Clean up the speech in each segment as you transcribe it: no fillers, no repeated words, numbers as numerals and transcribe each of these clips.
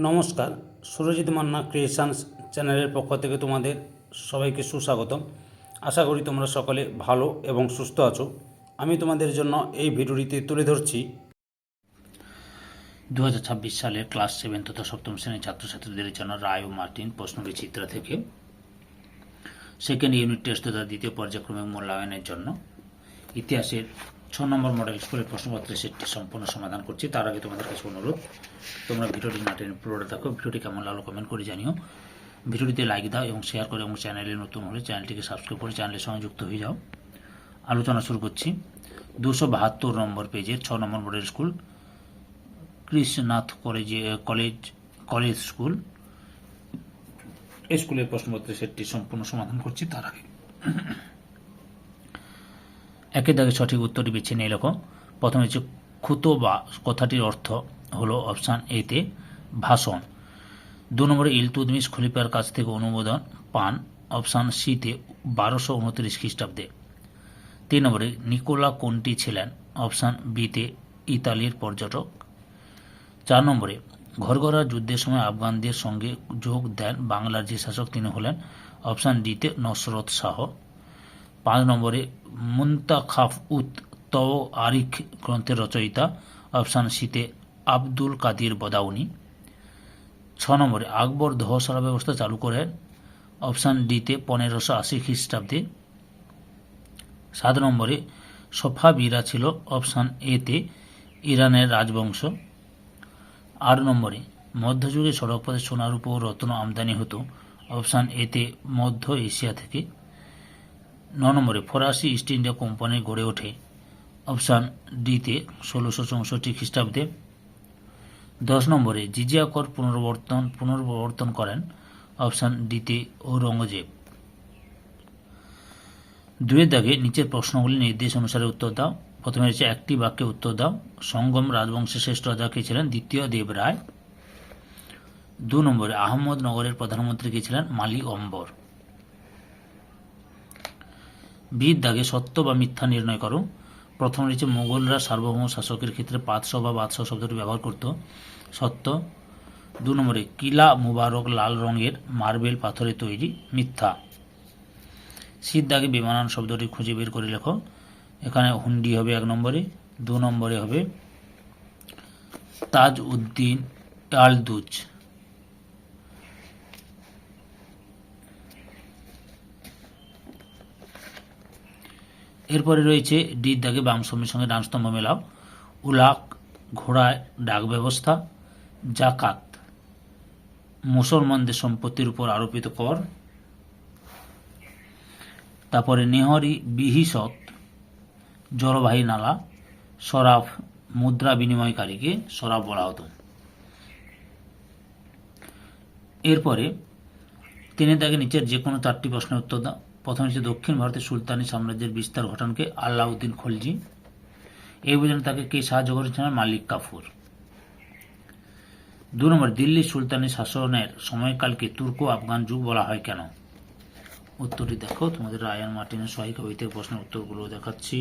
নমস্কার, সুরজিৎ মান্না ক্রিয়েশনস চ্যানেলের পক্ষ থেকে তোমাদের সবাইকে সুস্বাগতম। আশা করি তোমরা সকলে ভালো এবং সুস্থ আছো। আমি তোমাদের জন্য এই ভিডিওটিতে তুলে ধরছি 2026 সালের ক্লাস 7 তথা সপ্তম শ্রেণীর ছাত্রছাত্রীদের জন্য রায় ও মার্টিন প্রশ্নবিচিত্রা থেকে সেকেন্ড ইউনিট টেস্ট তথা দ্বিতীয় পর্যায়ক্রমিক মূল্যায়নের জন্য ইতিহাসের 6 নম্বর মডেল স্কুলের প্রশ্নপত্রের সেটটি সম্পূর্ণ সমাধান করছি। তার আগে তোমাদের কাছে অনুরোধ, তোমরা ভিডিওটি না টেনে পুরোটা দেখো। ভিডিওটি কেমন লাগলো কমেন্ট করে জানিও। ভিডিওটিতে লাইক দাও এবং শেয়ার করে, এবং চ্যানেলে নতুন হলে চ্যানেলটিকে সাবস্ক্রাইব করে চ্যানেলের সঙ্গে যুক্ত হয়ে যাও। আলোচনা শুরু করছি। 272 নম্বর পেজের 6 নম্বর model school Krishnanath college school এই স্কুলের প্রশ্নপত্রের সেটটি সম্পূর্ণ সমাধান করছি। তার আগে একের দাগে সঠিক উত্তরটি বেছে নিয়ে লেখো। প্রথমে হচ্ছে খুতবা কথাটির অর্থ হলো অপশান এতে ভাষণ। 2 নম্বরে ইলতুৎমিশ খলিফার কাছ থেকে অনুমোদন পান অপশান সিতে 1229 খ্রিস্টাব্দে। 3 নম্বরে নিকোলা কোন্টি ছিলেন অপশান বিতে ইতালির পর্যটক। 4 নম্বরে ঘরঘরা যুদ্ধের সময় আফগানদের সঙ্গে যোগ দেন বাংলার যে শাসক তিনি হলেন অপশান ডিতে নসরত শাহ। 5 নম্বরে মুন্তাখাফ উত তওয়ারিখ গ্রন্থের রচয়িতা অপশান সিতে আব্দুল কাদির বদাউনি। 6 নম্বরে আকবর দহশালা ব্যবস্থা চালু করেন অপশান ডিতে 1580 খ্রিস্টাব্দে। 7 নম্বরে সফাবিরা ছিল অপশান এতে ইরানের রাজবংশ। 8 নম্বরে মধ্যযুগে সড়কপথে সোনা রূপা ও রত্ন আমদানি হতো অপশান এতে মধ্য এশিয়া থেকে। 9 নম্বরে ফরাসি ইস্ট ইন্ডিয়া কোম্পানি গড়ে ওঠে অপশান ডিতে 1664 খ্রিস্টাব্দে। 10 নম্বরে জিজিয়া কর পুনর্প্রবর্তন করেন অপশান ডিতে ঔরঙ্গজেব। 2 দাগে নিচের প্রশ্নগুলি নির্দেশ অনুসারে উত্তর দাও। প্রথমে হচ্ছে একটি বাক্যে উত্তর দাও। সঙ্গম রাজবংশের শ্রেষ্ঠ রাজা কে ছিলেন? দ্বিতীয় দেবরায়। 2 নম্বরে আহমদনগরের প্রধানমন্ত্রী কে ছিলেন? মালি অম্বর। বির দাগে সত্য বা মিথ্যা নির্ণয় করো। প্রথম রয়েছে মোগলরা সার্বভৌম শাসকের ক্ষেত্রে পাতশাহ বা বাদশাহ শব্দটি ব্যবহার করত, সত্য। 2 নম্বরে কিলা মুবারক লাল রঙের মার্বেল পাথরে তৈরি, মিথ্যা। সির দাগে বিমানান শব্দটি খুঁজে বের করে লেখো। এখানে হুন্ডি হবে 1 নম্বরে। 2 নম্বরে হবে তাজ উদ্দিন আলদুজ। এরপরে রয়েছে ডির দাগে বাম স্তম্ভের সঙ্গে ডান স্তম্ভ মেলাও। উলাক ঘোড়ায় ডাক ব্যবস্থা, জাকাত মুসলমানদের সম্পত্তির উপর আরোপিত কর। তারপরে নেহরি বিহিসত জলবাহী নালা, সরাফ মুদ্রা বিনিময়কারীকে সরাফ বলা হতো। এরপরে 3 দাগে নিচের যে কোনো 4টি প্রশ্নের উত্তর দাও। প্রথমে হচ্ছে দক্ষিণ ভারতের সুলতানি সাম্রাজ্যের বিস্তার ঘটানকে আলাউদ্দিন খলজি। এই অভিযানে তাকে কে সাহায্য করেছিলেন? মালিক কাফুর। 2 নম্বর দিল্লি সুলতানি শাসনের সময়কালকে তুর্কো আফগান যুগ বলা হয় কেন? উত্তরটি দেখো। তোমাদের রায়ান মার্টিনের সহায়িকা বই থেকে প্রশ্নের উত্তরগুলো দেখাচ্ছি।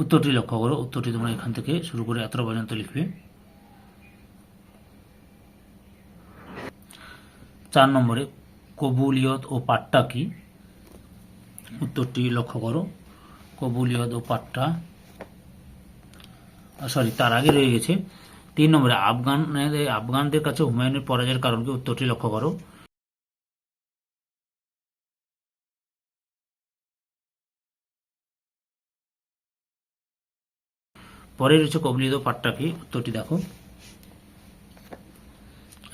উত্তরটি লক্ষ্য করো। উত্তরটি তোমরা এখান থেকে শুরু করে এত পর্যন্ত লিখবে। 4 নম্বরে কবুলিয়ত ও পাট্টা কি? উত্তরটি লক্ষ্য করো। কবুলিয়ত ও পাট্টা, তার আগে রয়ে গেছে 3 নম্বরে আফগানদের কাছে হুমায়ুনের পরাজয়ের কারণ কি? উত্তরটি লক্ষ্য করো। পরে রয়েছে কবুলিয়ত ও পাট্টা কি? উত্তরটি দেখো।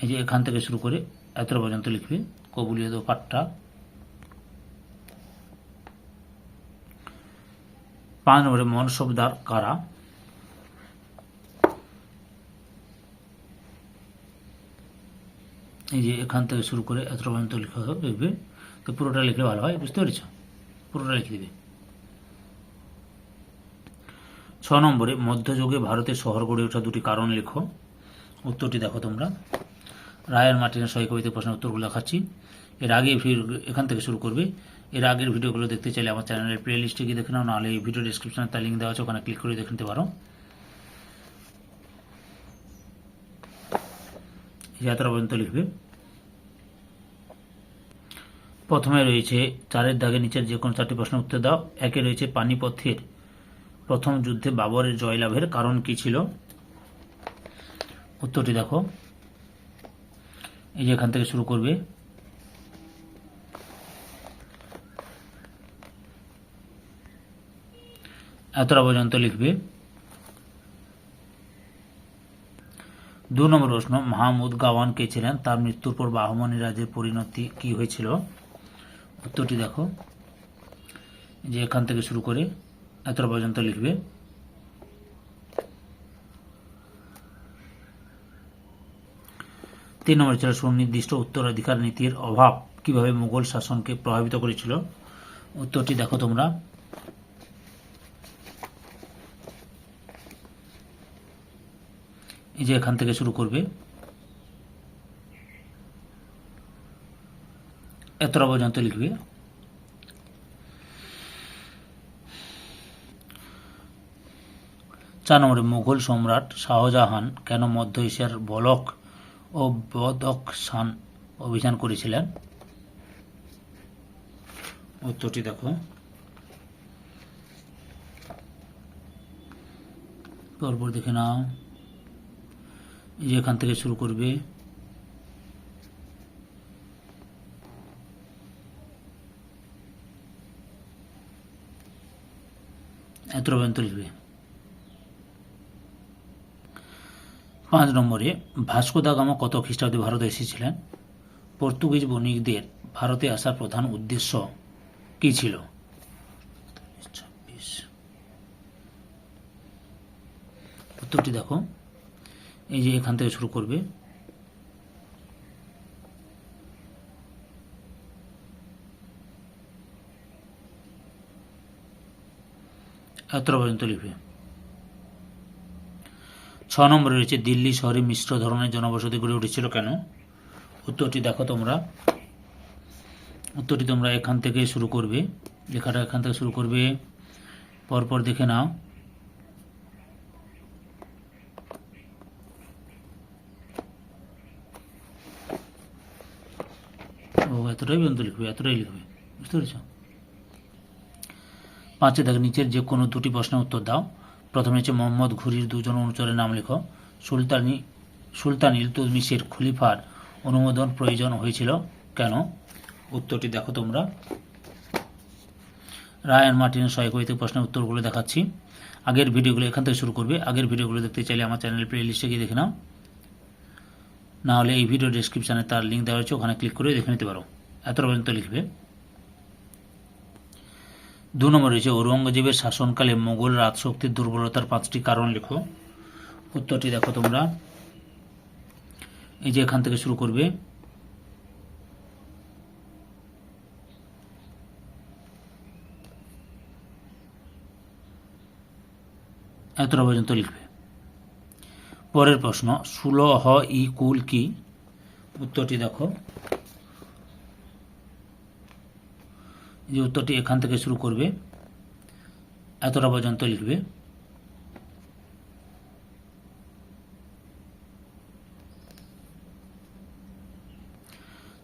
এই যে এখান থেকে শুরু করে এত পর্যন্ত লিখবে কবুলিয়ত ও পাট্টা। 5 নম্বরে মনসবদার কারা? এই যে এখান থেকে শুরু করে এত পর্যন্ত লিখবে। তো পুরোটা লিখলে ভালো হয়, বুঝতে পেরেছ? পুরোটা লিখে দিবে। 6 নম্বরে মধ্যযুগে ভারতের শহর গড়ে ওঠা 2টি কারণ লেখো। উত্তরটি দেখো তোমরা। রায়ান মার্টিনের সহায়িকা বইতে প্রশ্নের উত্তরগুলো দেখাচ্ছি। এর আগে এখান থেকে শুরু করবে। এর আগের ভিডিওগুলো দেখতে চাইলে আমার চ্যানেলের প্লে লিস্টে গিয়ে দেখে নাও, নাহলে এই ভিডিও ডিসক্রিপশনে তার লিঙ্ক দেওয়া আছে, ওখানে ক্লিক করে দেখে নিতে পারো। এতটা পর্যন্ত লিখবে। প্রথমে রয়েছে 4-এর দাগে নিচের যে কোনো 4টি প্রশ্নের উত্তর দাও। একে রয়েছে পানিপথের প্রথম যুদ্ধে বাবরের জয়লাভের কারণ কি ছিল? উত্তরটি দেখো, এই যে এখান থেকে শুরু করবে। এতটা পর্যন্ত লিখবে। 2 নম্বর প্রশ্ন, মাহমুদ গাওয়ান কে ছিলেন? তার মৃত্যুর পর বাহমানি রাজ্যের পরিণতি কি হয়েছিল? উত্তরটি দেখো, যে এখান থেকে শুরু করে এতটা পর্যন্ত লিখবে। 3 নম্বর ছিল সুনির্দিষ্ট উত্তরাধিকার নীতির অভাব কিভাবে মুঘল শাসনকে প্রভাবিত করেছিল? উত্তরটি দেখো তোমরা, এই যে এখান থেকে শুরু করবে। এতটা পর্যন্ত লিখবে। 4 নম্বরে মুঘল সম্রাট শাহজাহান কেন মধ্য এশিয়ার বলক ও বদখশান অভিযান করেছিলেন? উত্তরটি দেখো, পরপর দেখে নাও। এই যে এখান থেকে শুরু করবে। এত পর্যন্ত লিখবে। 5 নম্বরে ভাস্কো দা গামা কত খ্রিস্টাব্দে ভারতে এসেছিলেন? পর্তুগিজ বণিকদের ভারতে আসার প্রধান উদ্দেশ্য কি ছিল? 26। উত্তরটি দেখো, এই যে এখান থেকে শুরু করবে। এতটা পর্যন্ত লিখবে। 6 নম্বরে রয়েছে দিল্লি শহরে মিশ্র ধরনের জনবসতি গড়ে উঠেছিল কেন? উত্তরটি দেখো তোমরা, উত্তরটি তোমরা এখান থেকে শুরু করবে, লেখাটা এখান থেকে শুরু করবে, পরপর দেখে নাও। ও এতটাই পর্যন্ত লিখবে, এতটাই লিখবে, বুঝতে পেরেছ? 5 দেখো, নিচের যে কোনো 2টি প্রশ্নের উত্তর দাও। প্রথমে হচ্ছে মোহাম্মদ ঘুরির 2জন অনুচরের নাম লেখো। সুলতান ইলতুৎমিশের খলিফার অনুমোদন প্রয়োজন হয়েছিল কেন? উত্তরটি দেখো তোমরা। রায়ান মার্টিনের সহায়ক প্রশ্নের উত্তরগুলো দেখাচ্ছি। আগের ভিডিওগুলো এখান থেকে শুরু করবে। আগের ভিডিওগুলো দেখতে চাইলে আমার চ্যানেল প্লে লিস্টে গিয়ে দেখে নাও, না হলে এই ভিডিও ডেসক্রিপশনে তার লিঙ্ক দেওয়া হচ্ছে, ওখানে ক্লিক করে দেখে নিতে পারো। এতটা পর্যন্ত লিখবে। 2 নম্বর রয়েছে ঔরঙ্গজেবের শাসনকালে মোগল রাজশক্তির দুর্বলতার 5টি কারণ লেখো। উত্তরটি দেখো তোমরা, এই যে এখান থেকে শুরু করবে। এতটা পর্যন্ত লিখবে। পরের প্রশ্ন, সুলহ ই কুল কি? উত্তরটি দেখো, যে উত্তরটি এখান থেকে শুরু করবে, এতটা পর্যন্ত লিখবে।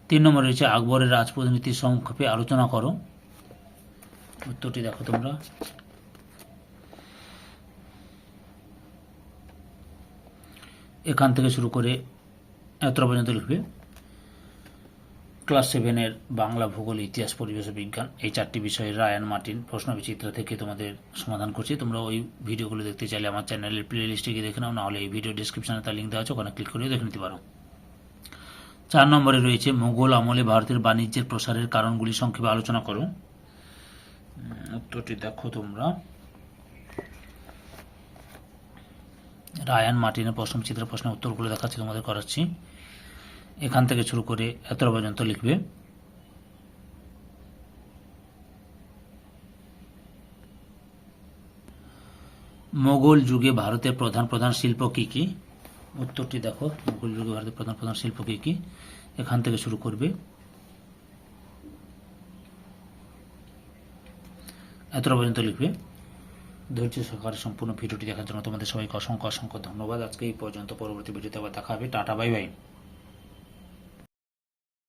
3 নম্বরে রয়েছে আকবরের রাজনীতির সংক্ষেপে আলোচনা করো। উত্তরটি দেখো তোমরা, এখান থেকে শুরু করে এতটা পর্যন্ত লিখবে। ক্লাস 7-এর বাংলা, ভূগোল, ইতিহাস, পরিবেশ ও বিজ্ঞান এই 4টি বিষয়ে রায়ান মার্টিন প্রশ্নবিচিত্র থেকে তোমাদের সমাধান করছি। তোমরা ওই ভিডিওগুলো দেখতে চাইলে আমার চ্যানেলের প্লে লিস্টে গিয়ে দেখে নাও, না হলে এই ভিডিও ডিসক্রিপশনে তার লিঙ্ক দেওয়া আছে, ওখানে ক্লিক করে দেখে নিতে পারো। 4 নম্বরে রয়েছে মুঘল আমলে ভারতের বাণিজ্যের প্রসারের কারণগুলি সংক্ষেপে আলোচনা করো। উত্তরটি দেখো তোমরা, রায়ান মার্টিনের প্রশ্নবিচিত্রের প্রশ্নের উত্তরগুলো দেখাচ্ছি, তোমাদের করাচ্ছি। এখান থেকে শুরু করে এতটা পর্যন্ত লিখবে। মোগল যুগে ভারতের প্রধান প্রধান শিল্প কি কি? উত্তরটি দেখো, মোগল যুগে ভারতের প্রধান প্রধান শিল্প কি কি? এখান থেকে শুরু করবে। এতটা পর্যন্ত লিখবে। ধৈর্য সহকারে সম্পূর্ণ ভিডিওটি দেখার জন্য তোমাদের সবাইকে অসংখ্য অসংখ্য ধন্যবাদ। আজকে এই পর্যন্ত, পরবর্তী ভিডিওতে আবার দেখা হবে। Tata, bye bye.